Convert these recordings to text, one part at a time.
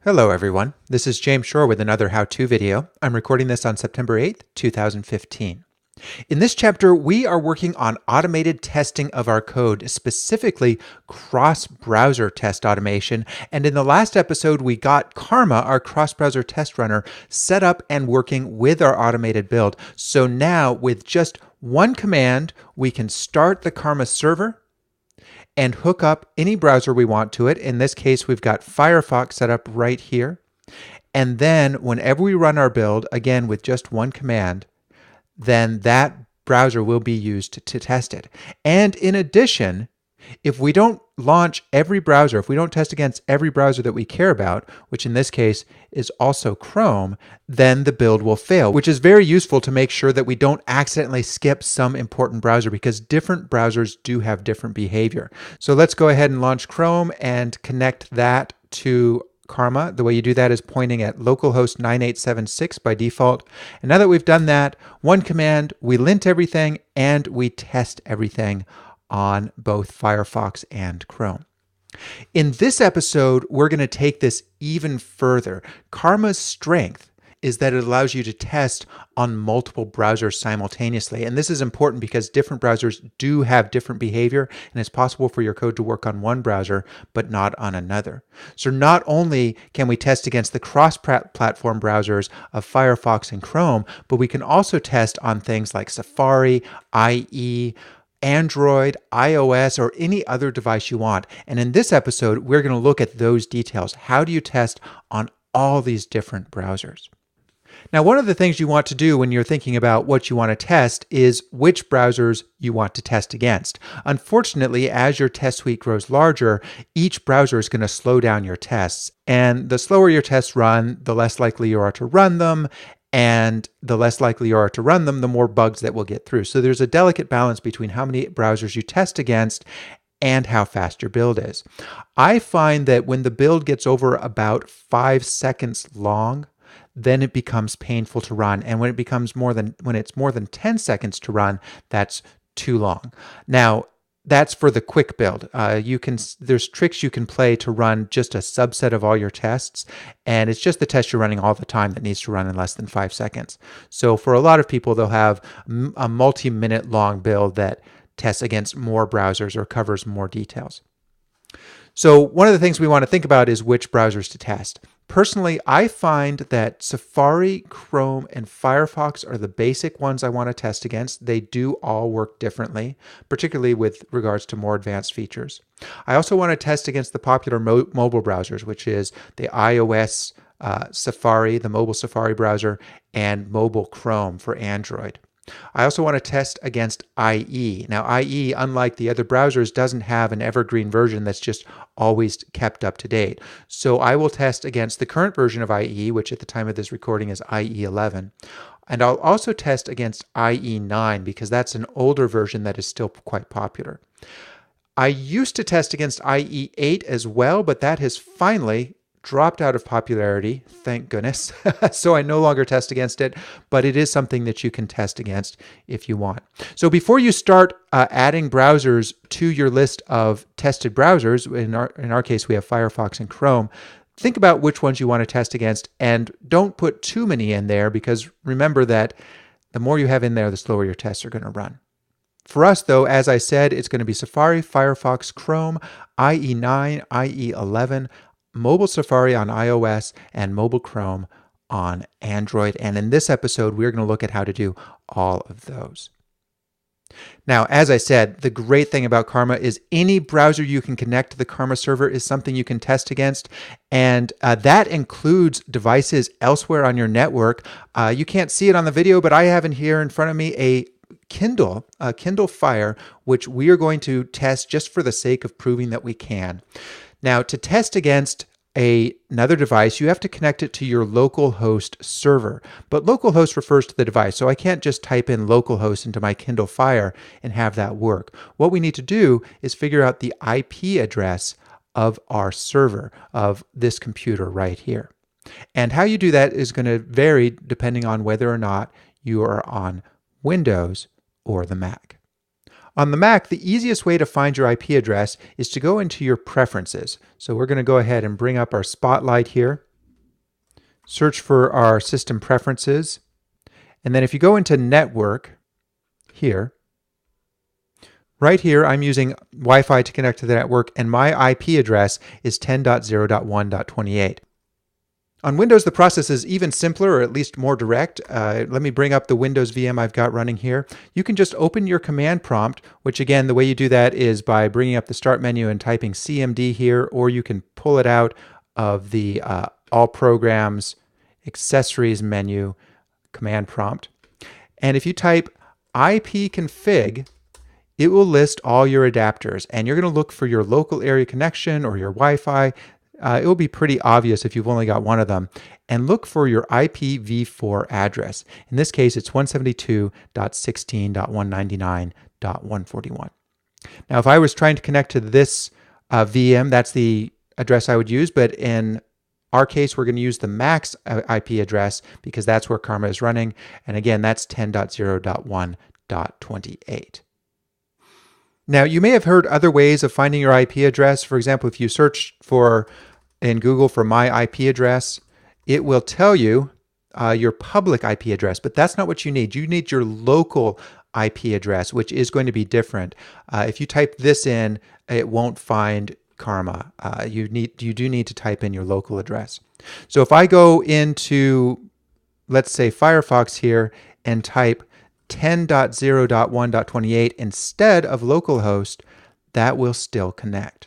Hello everyone, this is James Shore with another how-to video. I'm recording this on September 8th, 2015. In this chapter, we are working on automated testing of our code, specifically cross-browser test automation. And in the last episode, we got Karma, our cross-browser test runner, set up and working with our automated build. So now with just one command, we can start the Karma server and hook up any browser we want to it. In this case, we've got Firefox set up right here. And then whenever we run our build, again with just one command, then that browser will be used to test it. And in addition, if we don't launch every browser, if we don't test against every browser that we care about, which in this case is also Chrome, then the build will fail, which is very useful to make sure that we don't accidentally skip some important browser because different browsers do have different behavior. So let's go ahead and launch Chrome and connect that to Karma. The way you do that is pointing at localhost 9876 by default. And now that we've done that, one command, we lint everything and we test everything on both Firefox and Chrome. In this episode, we're going to take this even further. Karma's strength is that it allows you to test on multiple browsers simultaneously. And this is important because different browsers do have different behavior, and it's possible for your code to work on one browser, but not on another. So not only can we test against the cross-platform browsers of Firefox and Chrome, but we can also test on things like Safari, IE, Android, iOS, or any other device you want. And in this episode, we're going to look at those details. How do you test on all these different browsers? Now, one of the things you want to do when you're thinking about what you want to test is which browsers you want to test against. Unfortunately, as your test suite grows larger, each browser is going to slow down your tests. And the slower your tests run, the less likely you are to run them. And the less likely you are to run them, the more bugs that will get through. So there's a delicate balance between how many browsers you test against and how fast your build is. I find that when the build gets over about 5 seconds long, then it becomes painful to run. And when it's more than 10 seconds to run, that's too long. Now, that's for the quick build. There's tricks you can play to run just a subset of all your tests, and it's just the test you're running all the time that needs to run in less than 5 seconds. So for a lot of people, they'll have a multi-minute long build that tests against more browsers or covers more details. So one of the things we want to think about is which browsers to test. Personally, I find that Safari, Chrome, and Firefox are the basic ones I want to test against. They do all work differently, particularly with regards to more advanced features. I also want to test against the popular mobile browsers, which is the iOS Safari, the mobile Safari browser, and mobile Chrome for Android. I also want to test against IE. Now, IE, unlike the other browsers, doesn't have an evergreen version that's just always kept up to date. So I will test against the current version of IE, which at the time of this recording is IE 11. And I'll also test against IE 9 because that's an older version that is still quite popular. I used to test against IE 8 as well, but that has finally dropped out of popularity, thank goodness. So I no longer test against it, but it is something that you can test against if you want. So before you start adding browsers to your list of tested browsers, in our case we have Firefox and Chrome, think about which ones you want to test against and don't put too many in there because remember that the more you have in there, the slower your tests are going to run. For us, though, as I said, it's going to be Safari, Firefox, Chrome, IE 9, IE 11, mobile Safari on iOS, and mobile Chrome on Android. And in this episode, we're going to look at how to do all of those. Now, as I said, the great thing about Karma is any browser you can connect to the Karma server is something you can test against. And that includes devices elsewhere on your network. You can't see it on the video, but I have in here in front of me a Kindle Fire, which we are going to test just for the sake of proving that we can. Now, to test against another device, you have to connect it to your localhost server. But localhost refers to the device, so I can't just type in localhost into my Kindle Fire and have that work. What we need to do is figure out the IP address of our server, of this computer right here. And how you do that is going to vary depending on whether or not you are on Windows or the Mac. On the Mac, the easiest way to find your IP address is to go into your preferences. So we're going to go ahead and bring up our spotlight here. search for our system preferences. And then if you go into network here, right here, I'm using Wi-Fi to connect to the network, and my IP address is 10.0.1.28. On Windows, the process is even simpler, or at least more direct. Let me bring up the Windows VM I've got running here. You can just open your command prompt, which again, the way you do that is by bringing up the Start menu and typing CMD here, or you can pull it out of the All Programs, Accessories menu, command prompt. And if you type ipconfig, it will list all your adapters, and you're going to look for your local area connection or your Wi-Fi. It will be pretty obvious if you've only got one of them. And look for your IPv4 address. In this case, it's 172.16.199.141. Now, if I was trying to connect to this VM, that's the address I would use, but in our case, we're going to use the max IP address because that's where Karma is running. And again, that's 10.0.1.28. Now, you may have heard other ways of finding your IP address. For example, if you search in Google for my IP address, it will tell you your public IP address, but that's not what you need. You need your local IP address, which is going to be different. If you type this in, it won't find Karma. You do need to type in your local address. So if I go into, let's say, Firefox here and type 10.0.1.28 instead of localhost, that will still connect.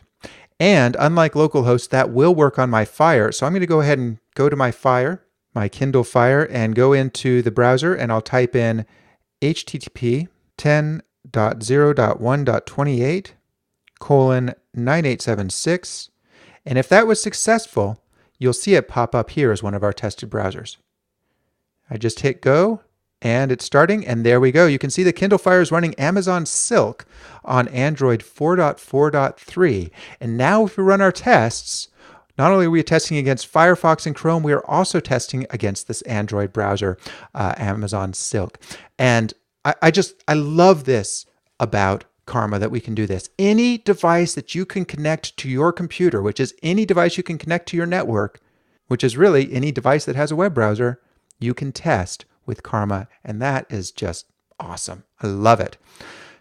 And unlike localhost, that will work on my Fire. So I'm going to go ahead and go to my Fire, my Kindle Fire, and go into the browser, and I'll type in http 10.0.1.28:9876. And if that was successful, you'll see it pop up here as one of our tested browsers. I just hit go, and it's starting, and there we go. You can see the Kindle Fire is running Amazon Silk on Android 4.4.3. And now if we run our tests, not only are we testing against Firefox and Chrome, we are also testing against this Android browser, Amazon Silk. And I love this about Karma, that we can do this. Any device that you can connect to your computer, which is any device you can connect to your network, which is really any device that has a web browser, you can test with Karma, and that is just awesome. I love it.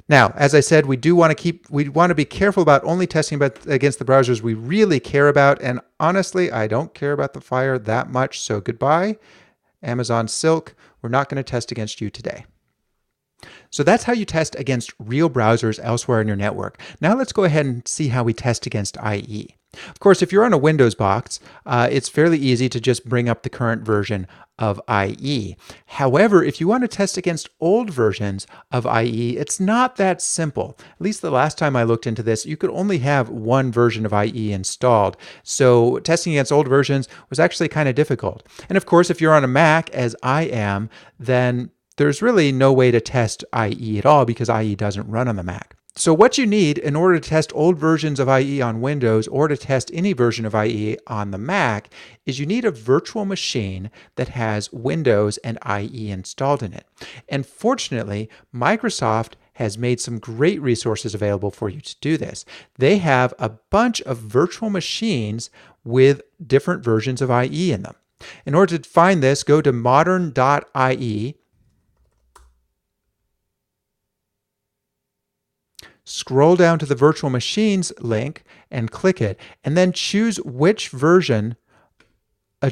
Now, as I said, we want to be careful about only testing against the browsers we really care about, and honestly, I don't care about the Fire that much, so goodbye, Amazon Silk. We're not going to test against you today. So that's how you test against real browsers elsewhere in your network. Now let's go ahead and see how we test against IE. Of course, if you're on a Windows box, it's fairly easy to just bring up the current version of IE. However, if you want to test against old versions of IE, it's not that simple. At least the last time I looked into this, you could only have one version of IE installed. So testing against old versions was actually kind of difficult. And of course, if you're on a Mac, as I am, then there's really no way to test IE at all because IE doesn't run on the Mac. So what you need in order to test old versions of IE on Windows or to test any version of IE on the Mac is you need a virtual machine that has Windows and IE installed in it. And fortunately, Microsoft has made some great resources available for you to do this. They have a bunch of virtual machines with different versions of IE in them. In order to find this, go to modern.ie. Scroll down to the virtual machines link and click it, and then choose which version,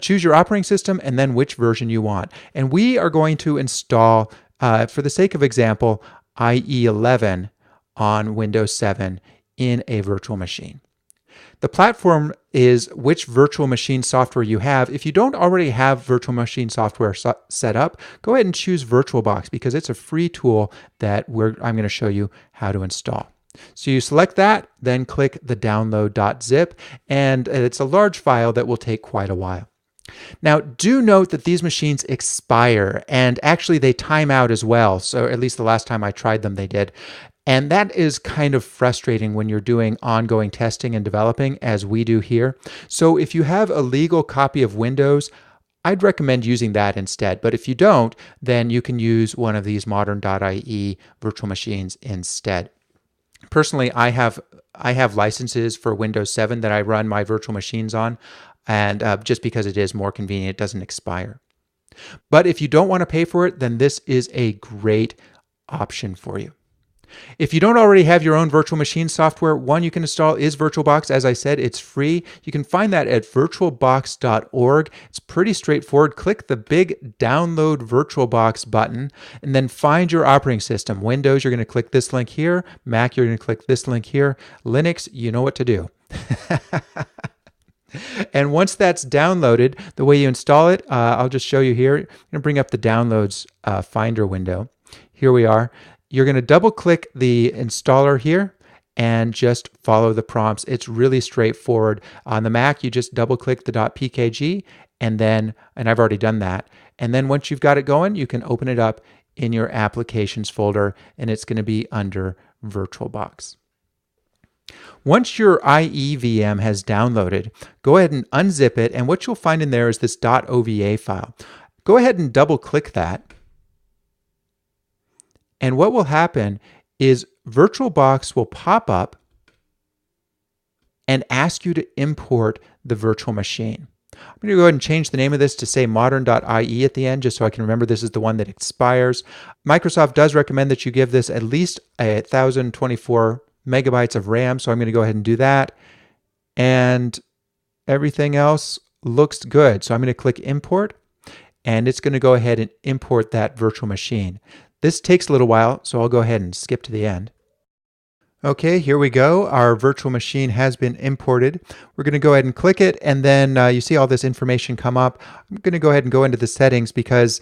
choose your operating system and then which version you want. And we are going to install, for the sake of example, IE 11 on Windows 7 in a virtual machine. The platform is which virtual machine software you have. If you don't already have virtual machine software set up, go ahead and choose VirtualBox because it's a free tool that I'm going to show you how to install. So you select that, then click the download.zip, and it's a large file that will take quite a while. Now, do note that these machines expire, and actually they time out as well. So at least the last time I tried them, they did. And that is kind of frustrating when you're doing ongoing testing and developing, as we do here. So if you have a legal copy of Windows, I'd recommend using that instead. But if you don't, then you can use one of these modern.ie virtual machines instead. Personally, I have licenses for Windows 7 that I run my virtual machines on. And just because it is more convenient, it doesn't expire. But if you don't want to pay for it, then this is a great option for you. If you don't already have your own virtual machine software, one you can install is VirtualBox. As I said, it's free. You can find that at virtualbox.org. It's pretty straightforward. Click the big download VirtualBox button and then find your operating system. Windows, you're going to click this link here. Mac, you're going to click this link here. Linux, you know what to do. And once that's downloaded, the way you install it, I'll just show you here. I'm going to bring up the Downloads Finder window. Here we are. You're going to double click the installer here and just follow the prompts. It's really straightforward. On the Mac, you just double click the .pkg and I've already done that. And then once you've got it going, you can open it up in your applications folder and it's going to be under VirtualBox. Once your IE VM has downloaded, go ahead and unzip it, and what you'll find in there is this .ova file. Go ahead and double click that. And what will happen is VirtualBox will pop up and ask you to import the virtual machine. I'm going to go ahead and change the name of this to say modern.ie at the end, just so I can remember this is the one that expires. Microsoft does recommend that you give this at least 1,024 megabytes of RAM, so I'm going to go ahead and do that. And everything else looks good. So I'm going to click import, and it's going to go ahead and import that virtual machine. This takes a little while, so I'll go ahead and skip to the end. Okay, here we go. Our virtual machine has been imported. We're going to go ahead and click it, and then you see all this information come up. I'm going to go ahead and go into the settings because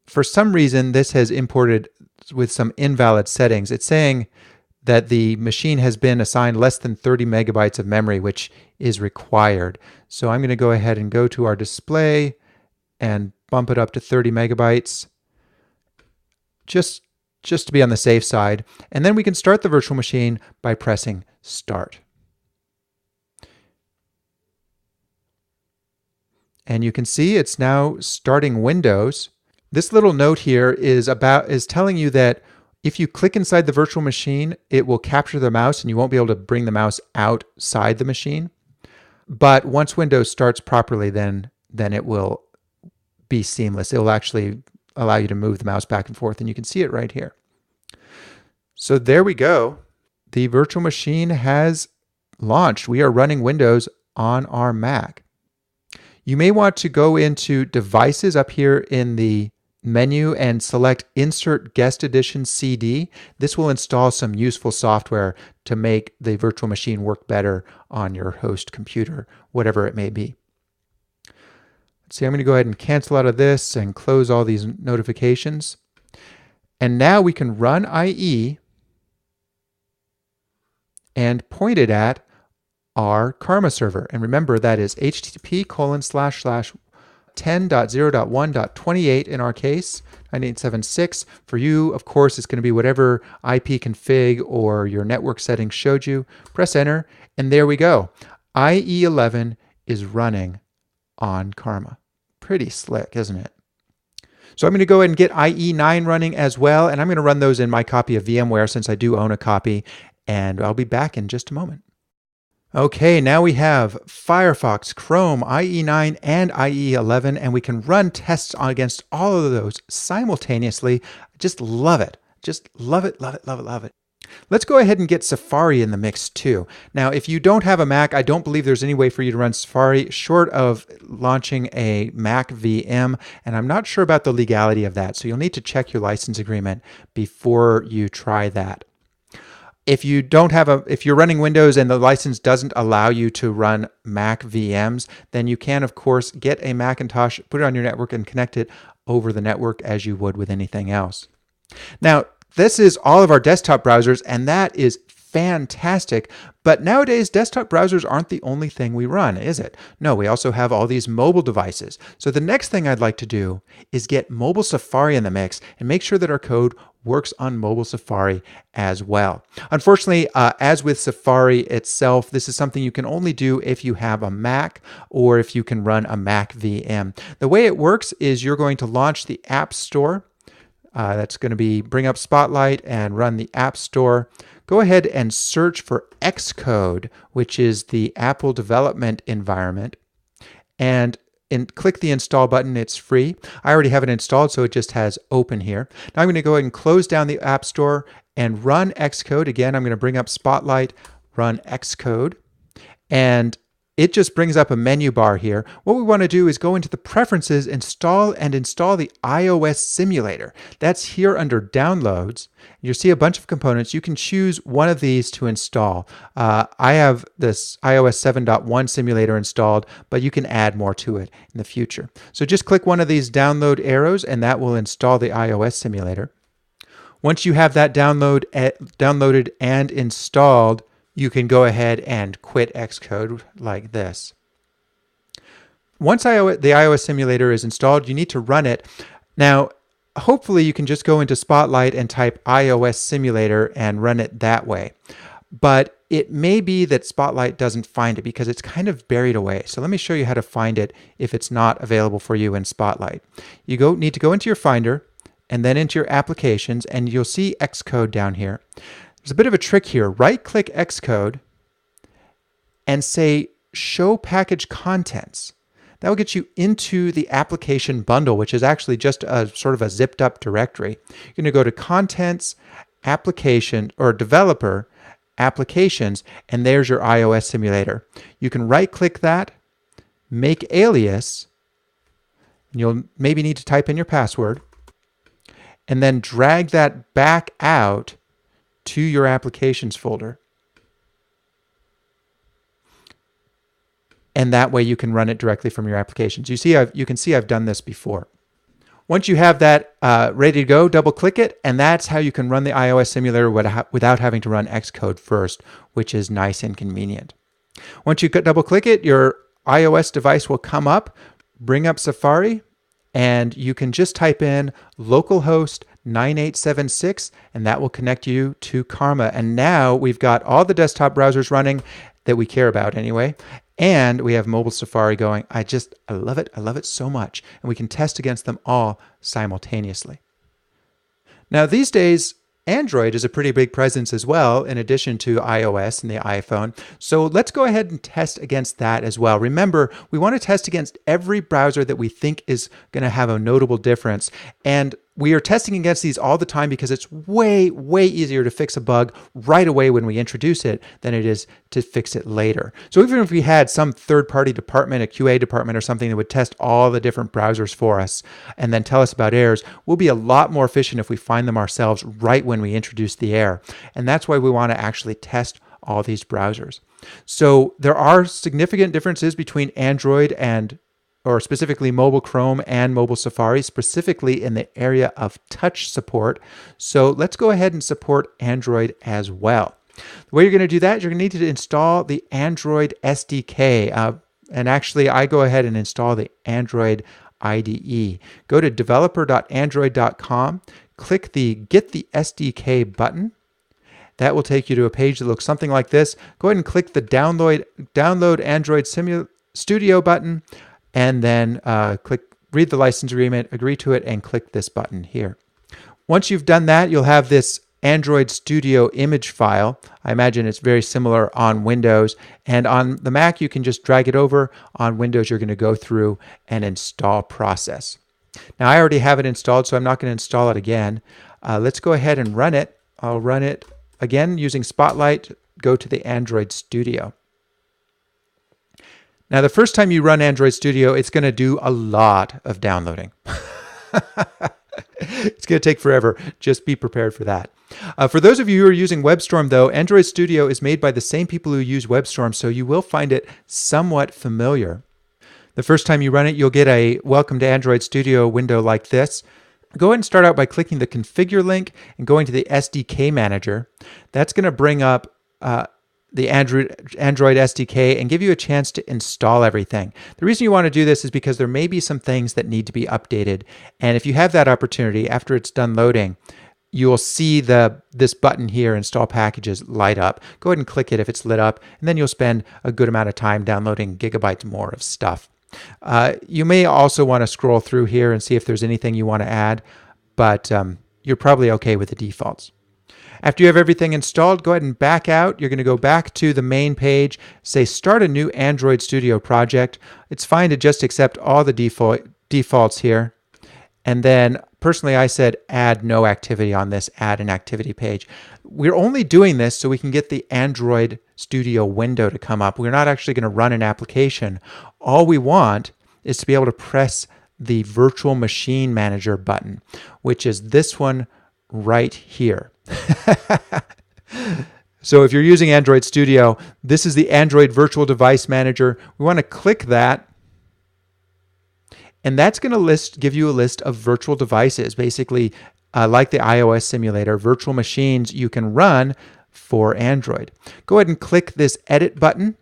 for some reason this has imported with some invalid settings. It's saying that the machine has been assigned less than 30 megabytes of memory, which is required. So I'm going to go ahead and go to our display and bump it up to 30 megabytes. Just to be on the safe side. And then we can start the virtual machine by pressing Start. And you can see it's now starting Windows. This little note here is telling you that if you click inside the virtual machine, it will capture the mouse and you won't be able to bring the mouse outside the machine. But once Windows starts properly, then it will be seamless. It will actually allow you to move the mouse back and forth, and you can see it right here. So there we go. The virtual machine has launched. We are running Windows on our Mac. You may want to go into Devices up here in the menu and select Insert Guest Edition CD. This will install some useful software to make the virtual machine work better on your host computer, whatever it may be. See, I'm going to go ahead and cancel out of this and close all these notifications. And now we can run IE and point it at our Karma server. And remember, that is http://10.0.1.28 in our case, 9876. For you, of course, it's going to be whatever IP config or your network settings showed you. Press enter, and there we go. IE11 is running on Karma. Pretty slick, isn't it? So I'm going to go ahead and get IE9 running as well, and I'm going to run those in my copy of VMware since I do own a copy, and I'll be back in just a moment. Okay, now we have Firefox, Chrome, IE9, and IE11, and we can run tests against all of those simultaneously. Just love it. Just love it, love it, love it, love it. Let's go ahead and get Safari in the mix too. Now, if you don't have a Mac, I don't believe there's any way for you to run Safari short of launching a Mac VM, and I'm not sure about the legality of that, so you'll need to check your license agreement before you try that. If you don't have if you're running Windows and the license doesn't allow you to run Mac VMs, then you can, of course, get a Macintosh, put it on your network, and connect it over the network as you would with anything else. Now, this is all of our desktop browsers, and that is fantastic. But nowadays, desktop browsers aren't the only thing we run, is it? No, we also have all these mobile devices. So the next thing I'd like to do is get mobile Safari in the mix and make sure that our code works on mobile Safari as well. Unfortunately, as with Safari itself, this is something you can only do if you have a Mac or if you can run a Mac VM. The way it works is you're going to launch the App Store. That's going to be bring up Spotlight and run the App Store. Go ahead and search for Xcode, which is the Apple development environment. and click the install button. It's free. I already have it installed, so it just has open here. Now I'm going to go ahead and close down the App Store and run Xcode. Again, I'm going to bring up Spotlight, run Xcode, and it just brings up a menu bar here. What we want to do is go into the preferences, install the iOS simulator. That's here under downloads. You'll see a bunch of components. You can choose one of these to install. I have this iOS 7.1 simulator installed, but you can add more to it in the future. So just click one of these download arrows and that will install the iOS simulator. Once you have that downloaded and installed, you can go ahead and quit Xcode like this. Once the iOS simulator is installed, you need to run it. Now, hopefully you can just go into Spotlight and type iOS simulator and run it that way. But it may be that Spotlight doesn't find it because it's kind of buried away. So let me show you how to find it if it's not available for you in Spotlight. You need to go into your Finder and then into your Applications, and you'll see Xcode down here. There's a bit of a trick here. Right-click Xcode and say Show Package Contents. That will get you into the application bundle, which is actually just a sort of a zipped up directory. You're going to go to Contents, Application, or Developer, Applications, and there's your iOS simulator. You can right-click that, make alias, and you'll maybe need to type in your password, and then drag that back out to your applications folder. And that way you can run it directly from your applications. You can see I've done this before. Once you have that ready to go, double click it, and that's how you can run the iOS simulator without having to run Xcode first, which is nice and convenient. Once you double click it, your iOS device will come up, bring up Safari, and you can just type in localhost 9876, and that will connect you to Karma. And now we've got all the desktop browsers running that we care about anyway, and we have mobile Safari going. I love it. I love it so much. And we can test against them all simultaneously. Now these days, Android is a pretty big presence as well, in addition to iOS and the iPhone. So let's go ahead and test against that as well. Remember, we want to test against every browser that we think is going to have a notable difference. And we are testing against these all the time because it's way, way easier to fix a bug right away when we introduce it than it is to fix it later. So even if we had some third-party department, a QA department or something that would test all the different browsers for us and then tell us about errors, we'll be a lot more efficient if we find them ourselves right when we introduce the error. And that's why we want to actually test all these browsers. So there are significant differences between Android or specifically mobile Chrome and mobile Safari, specifically in the area of touch support. So let's go ahead and support Android as well. The way you're going to do that is you're going to need to install the Android SDK. And actually, I go ahead and install the Android IDE. Go to developer.android.com, click the Get the SDK button. That will take you to a page that looks something like this. Go ahead and click the Download Android Studio button, and then read the license agreement, agree to it, and click this button here. Once you've done that, you'll have this Android Studio image file. I imagine it's very similar on Windows, and on the Mac, you can just drag it over. On Windows, you're going to go through and install process. Now, I already have it installed, so I'm not going to install it again. Let's go ahead and run it. I'll run it again using Spotlight. Go to the Android Studio. Now, the first time you run Android Studio, it's going to do a lot of downloading. It's going to take forever. Just be prepared for that. For those of you who are using WebStorm, though, Android Studio is made by the same people who use WebStorm, so you will find it somewhat familiar. The first time you run it, you'll get a Welcome to Android Studio window like this. Go ahead and start out by clicking the Configure link and going to the SDK Manager. That's going to bring up the Android SDK and give you a chance to install everything. The reason you want to do this is because there may be some things that need to be updated. And if you have that opportunity, after it's done loading, you'll see this button here, Install Packages, light up. Go ahead and click it if it's lit up, and then you'll spend a good amount of time downloading gigabytes more of stuff. You may also want to scroll through here and see if there's anything you want to add, but you're probably okay with the defaults. After you have everything installed, go ahead and back out. You're going to go back to the main page, say start a new Android Studio project. It's fine to just accept all the defaults here. And then personally, I said add no activity on this, add an activity page. We're only doing this so we can get the Android Studio window to come up. We're not actually going to run an application. All we want is to be able to press the Virtual Machine Manager button, which is this one right here. So if you're using Android Studio, this is the Android Virtual Device Manager. We want to click that, and that's going to give you a list of virtual devices, basically like the iOS simulator, virtual machines you can run for Android. Go ahead and click this Edit button.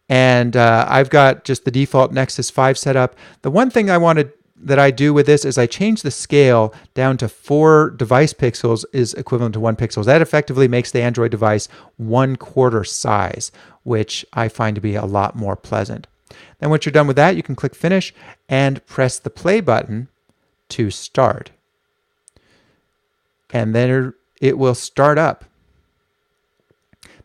And I've got just the default Nexus 5 set up. The one thing that I do with this is I change the scale down to 4 device pixels is equivalent to 1 pixel. That effectively makes the Android device 1/4 size, which I find to be a lot more pleasant. Then once you're done with that, you can click Finish and press the play button to start. And then it will start up.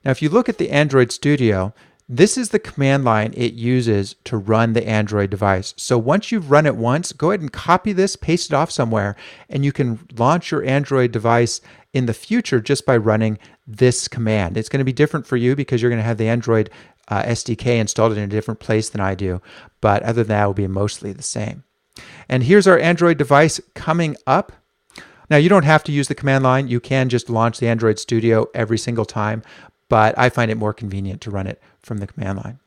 Now, if you look at the Android Studio, this is the command line it uses to run the Android device. So once you've run it once, go ahead and copy this, paste it off somewhere, and you can launch your Android device in the future just by running this command. It's going to be different for you because you're going to have the Android SDK installed in a different place than I do, but other than that, it will be mostly the same. And here's our Android device coming up. Now, you don't have to use the command line. You can just launch the Android Studio every single time, but I find it more convenient to run it from the command line.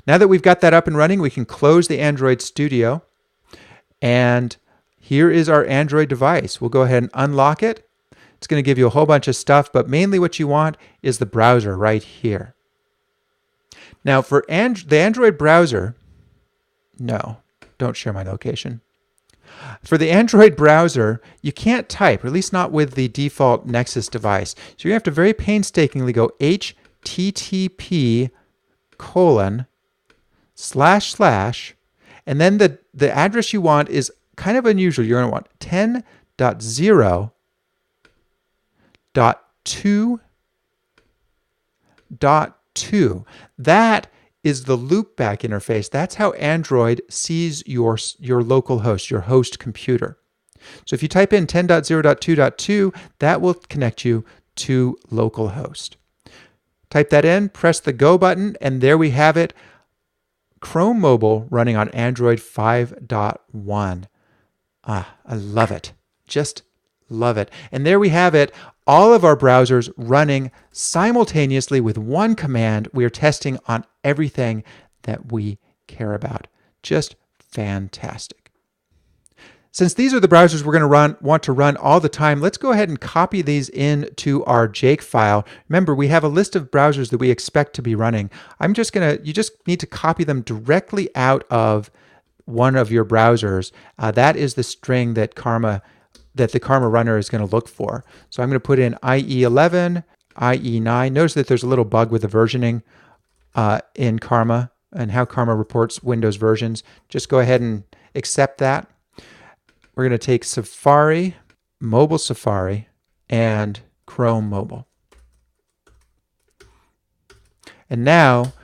Now that we've got that up and running, we can close the Android Studio, and here is our Android device. We'll go ahead and unlock it. It's going to give you a whole bunch of stuff, but mainly what you want is the browser right here. Now for the Android browser, no, don't share my location. For the Android browser, you can't type, or at least not with the default Nexus device. So you have to very painstakingly go http:// and then the address you want is kind of unusual. You're going to want 10.0.2.2. That is the loopback interface. That's how Android sees your local host, your host computer. So if you type in 10.0.2.2, that will connect you to localhost. Type that in, press the Go button, and there we have it. Chrome Mobile running on Android 5.1. I love it. Just love it. And there we have it. All of our browsers running simultaneously with one command. We are testing on everything that we care about. Just fantastic. Since these are the browsers we're going to want to run all the time, let's go ahead and copy these into our Jake file. Remember, we have a list of browsers that we expect to be running. You just need to copy them directly out of one of your browsers. That is the string that the Karma runner is going to look for. So I'm going to put in IE11, IE9. Notice that there's a little bug with the versioning in Karma and how Karma reports Windows versions. Just go ahead and accept that. We're going to take Safari, Mobile Safari, and Chrome Mobile. And now,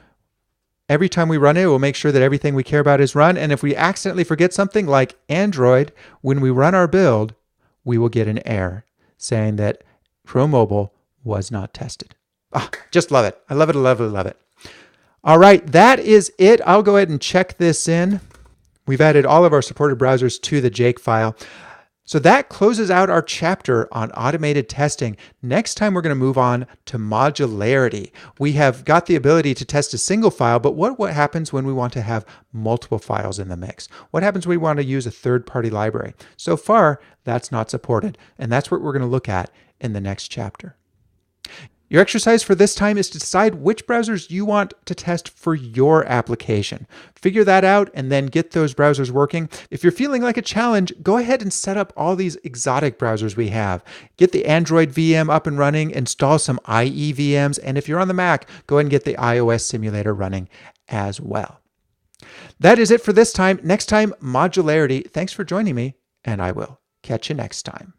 every time we run it, we'll make sure that everything we care about is run. And if we accidentally forget something like Android, when we run our build, we will get an error saying that Chrome Mobile was not tested. Just love it. I love it, I love it, I love it. All right, that is it. I'll go ahead and check this in. We've added all of our supported browsers to the Jake file. So that closes out our chapter on automated testing. Next time, we're going to move on to modularity. We have got the ability to test a single file, but what happens when we want to have multiple files in the mix? What happens when we want to use a third-party library? So far, that's not supported, and that's what we're going to look at in the next chapter. Your exercise for this time is to decide which browsers you want to test for your application. Figure that out and then get those browsers working. If you're feeling like a challenge, go ahead and set up all these exotic browsers we have. Get the Android VM up and running, install some IE VMs, and if you're on the Mac, go ahead and get the iOS simulator running as well. That is it for this time. Next time, modularity. Thanks for joining me, and I will catch you next time.